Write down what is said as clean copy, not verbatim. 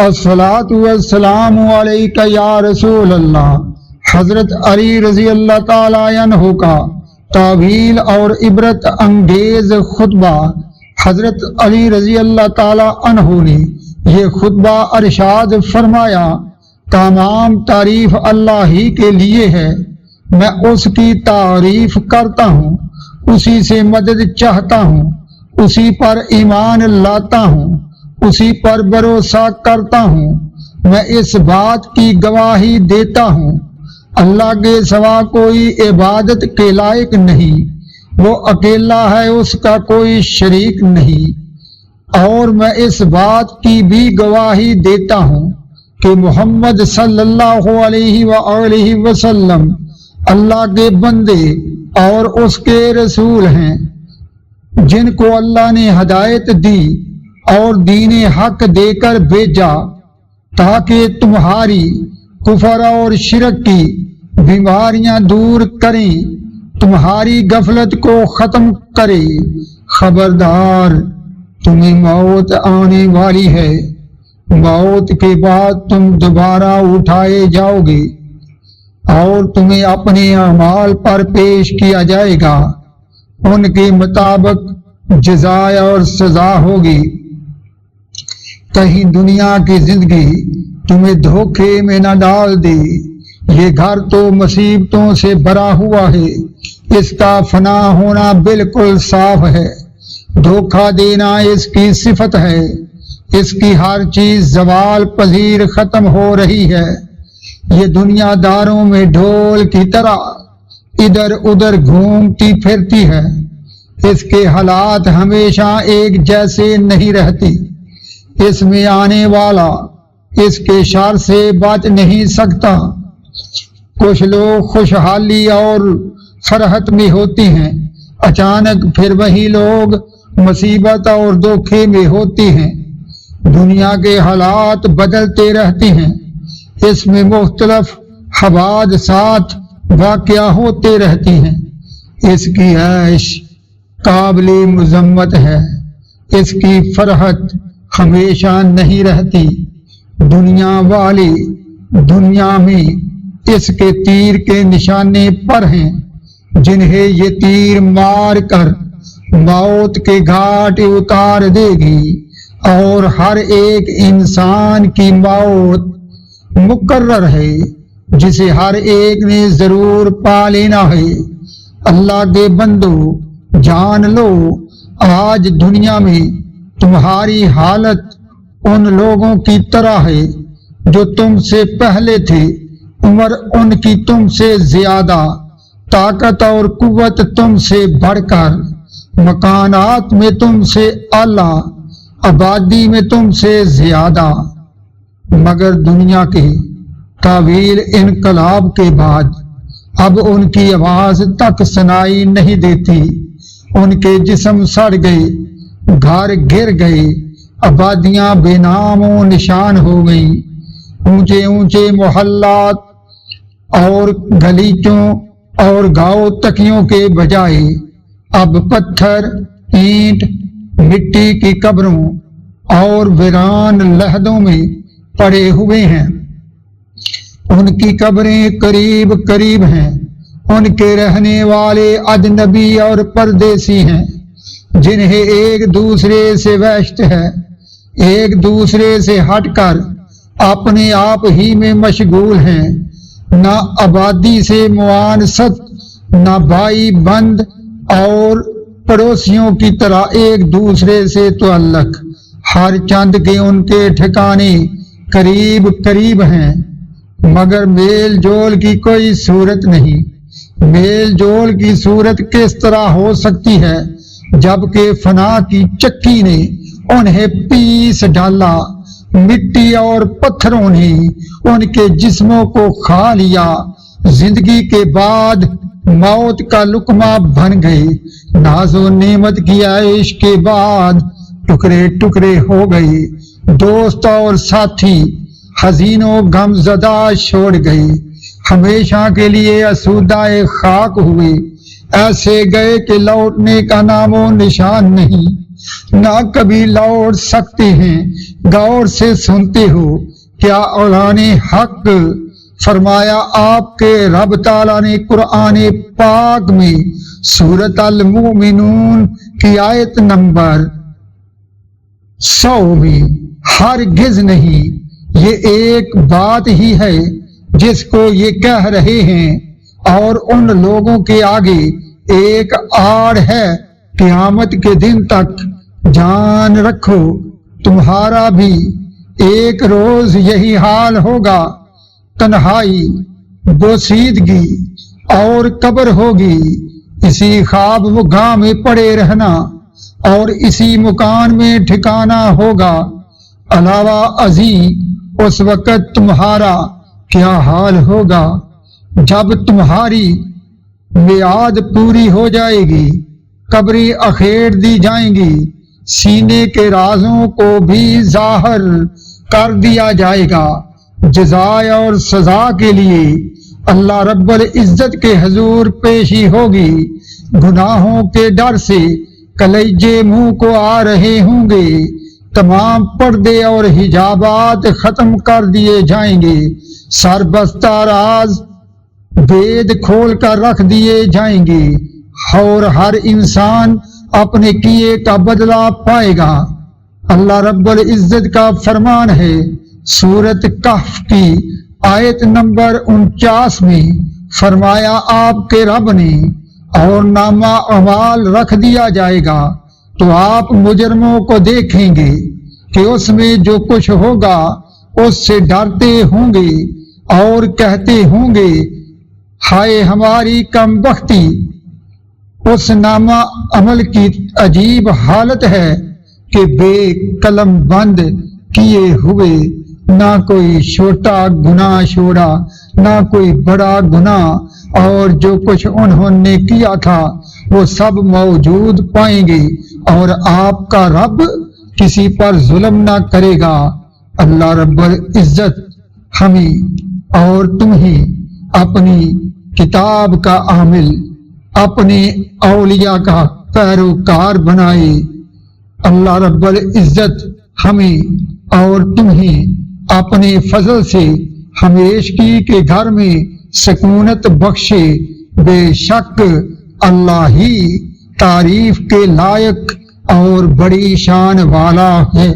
الصلاۃ والسلام علیک یا رسول اللہ۔ حضرت علی رضی اللہ تعالی عنہ کا طویل اور عبرت انگیز خطبہ۔ حضرت علی رضی اللہ تعالی عنہ نے یہ خطبہ ارشاد فرمایا، تمام تعریف اللہ ہی کے لیے ہے، میں اس کی تعریف کرتا ہوں، اسی سے مدد چاہتا ہوں، اسی پر ایمان لاتا ہوں، اسی پر بھروسہ کرتا ہوں۔ میں اس بات کی گواہی دیتا ہوں، اللہ کے سوا کوئی عبادت کے لائق نہیں، وہ اکیلا ہے، اس کا کوئی شریک نہیں۔ اور میں اس بات کی بھی گواہی دیتا ہوں کہ محمد صلی اللہ علیہ وآلہ وسلم اللہ کے بندے اور اس کے رسول ہیں، جن کو اللہ نے ہدایت دی اور دین حق دے کر بھیجا تاکہ تمہاری کفر اور شرک کی بیماریاں دور کریں، تمہاری غفلت کو ختم کرے۔ خبردار، تمہیں موت آنے والی ہے، موت کے بعد تم دوبارہ اٹھائے جاؤ گے اور تمہیں اپنے اعمال پر پیش کیا جائے گا، ان کے مطابق جزائے اور سزا ہوگی۔ کہیں دنیا کی زندگی تمہیں دھوکے میں نہ ڈال دے، یہ گھر تو مصیبتوں سے بھرا ہوا ہے، اس کا فنا ہونا بالکل صاف ہے، دھوکہ دینا اس کی صفت ہے، اس کی ہر چیز زوال پذیر ختم ہو رہی ہے، یہ دنیا داروں میں ڈھول کی طرح ادھر ادھر گھومتی پھرتی ہے، اس کے حالات ہمیشہ ایک جیسے نہیں رہتی، اس میں آنے والا اس کے شر سے بچ نہیں سکتا۔ کچھ لوگ خوشحالی اور فرحت میں ہوتے ہیں، اچانک پھر وہی لوگ مصیبت اور دھوکے میں ہوتے ہیں۔ دنیا کے حالات بدلتے رہتے ہیں، اس میں مختلف حوادثات واقع ہوتے رہتی ہیں، اس کی عیش قابل مذمت ہے، اس کی فرحت ہمیشہ نہیں رہتی۔ دنیا والے دنیا میں اس کے تیر کے نشانے پر ہیں، جنہیں یہ تیر مار کر موت کے گھاٹ اتار دے گی، اور ہر ایک انسان کی موت مقرر ہے، جسے ہر ایک نے ضرور پا لینا ہے۔ اللہ کے بندو، جان لو، آج دنیا میں تمہاری حالت ان لوگوں کی طرح ہے جو تم سے پہلے تھے، عمر ان کی تم سے زیادہ، طاقت اور قوت تم سے بڑھ کر، مکانات میں تم سے اعلیٰ، آبادی میں تم سے زیادہ، مگر دنیا کے طویل انقلاب کے بعد اب ان کی آواز تک سنائی نہیں دیتی، ان کے جسم سڑ گئے، گھر گر گئے، آبادیاں بے نام و نشان ہو گئیں، اونچے اونچے محلات اور گلیچوں اور گاؤں تکیوں کے بجائے اب پتھر، اینٹ، مٹی کی قبروں اور ویران لحدوں میں پڑے ہوئے ہیں۔ ان کی قبریں قریب قریب ہیں، ان کے رہنے والے اجنبی اور پردیسی ہیں، جنہیں ایک دوسرے سے وحشت ہے، ایک دوسرے سے ہٹ کر اپنے آپ ہی میں مشغول ہیں، نہ آبادی سے معانست، نہ بھائی بند اور پڑوسیوں کی طرح ایک دوسرے سے تعلق، ہر چند کے ان کے ٹھکانے قریب قریب ہیں، مگر میل جول کی کوئی صورت نہیں۔ میل جول کی صورت کس طرح ہو سکتی ہے جبکہ فنا کی چکی نے انہیں پیس ڈالا، مٹی اور پتھروں نے ان کے جسموں کو کھا لیا، زندگی کے بعد موت کا لقمہ بن گئے، ناز و نعمت کی عیش کے بعد ٹکڑے ٹکڑے ہو گئے، دوست اور ساتھی حزین و غم زدہ چھوڑ گئے، ہمیشہ کے لیے آسودہ خاک ہوئے، ایسے گئے کہ لوٹنے کا نام و نشان نہیں۔ نہ کبھی لوٹ سکتے ہیں، غور سے سنتے ہو کیا اعلان حق؟ فرمایا آپ کے رب تعالیٰ نے قرآن پاک میں سورۃ المؤمنون کی آیت نمبر 100 میں ہرگز نہیں، یہ ایک بات ہی ہے جس کو یہ کہہ رہے ہیں، اور ان لوگوں کے آگے ایک آڑ ہے قیامت کے دن تک جان رکھو تمہارا بھی ایک روز یہی حال ہوگا، تنہائی، بوسیدگی اور قبر ہوگی، اسی خواب و گاہ میں پڑے رہنا اور اسی مکان میں ٹھکانا ہوگا۔ علاوہ ازیں اس وقت تمہارا کیا حال ہوگا جب تمہاری میعاد پوری ہو جائے گی، قبریں اکھیڑ دی جائیں گی، سینے کے رازوں کو بھی ظاہر کر دیا جائے گا۔ جزائے اور سزا کے لیے اللہ رب العزت کے حضور پیشی ہوگی۔ گناہوں کے ڈر سے کلیجے منہ کو آ رہے ہوں گے، تمام پردے اور حجابات ختم کر دیے جائیں گے، سربستہ راز بید کھول کر رکھ دیے جائیں گے، اور ہر انسان اپنے کیے کا بدلہ پائے گا۔ اللہ رب العزت کا فرمان ہے سورۃ کہف کی آیت نمبر 49 میں، فرمایا آپ کے رب نے اور نامہ اعمال رکھ دیا جائے گا تو آپ مجرموں کو دیکھیں گے کہ اس میں جو کچھ ہوگا اس سے ڈرتے ہوں گے اور کہتے ہوں گے ہائے ہماری کم بختی۔ اس نامہ عمل کی عجیب حالت ہے کہ بے قلم بند کیے ہوئے نہ کوئی چھوٹا گناہ چھوڑا نہ کوئی بڑا گناہ، اور جو کچھ انہوں نے کیا تھا وہ سب موجود پائیں گے، اور آپ کا رب کسی پر ظلم نہ کرے گا۔ اللہ رب العزت ہمیں اور تمہیں اپنی کتاب کا عامل، اپنے اولیاء کا پیروکار بنائے۔ اللہ رب العزت ہمیں اور تمہیں اپنے فضل سے ہمیشگی کے گھر میں سکونت بخشے۔ بے شک اللہ ہی تعریف کے لائق اور بڑی شان والا ہے۔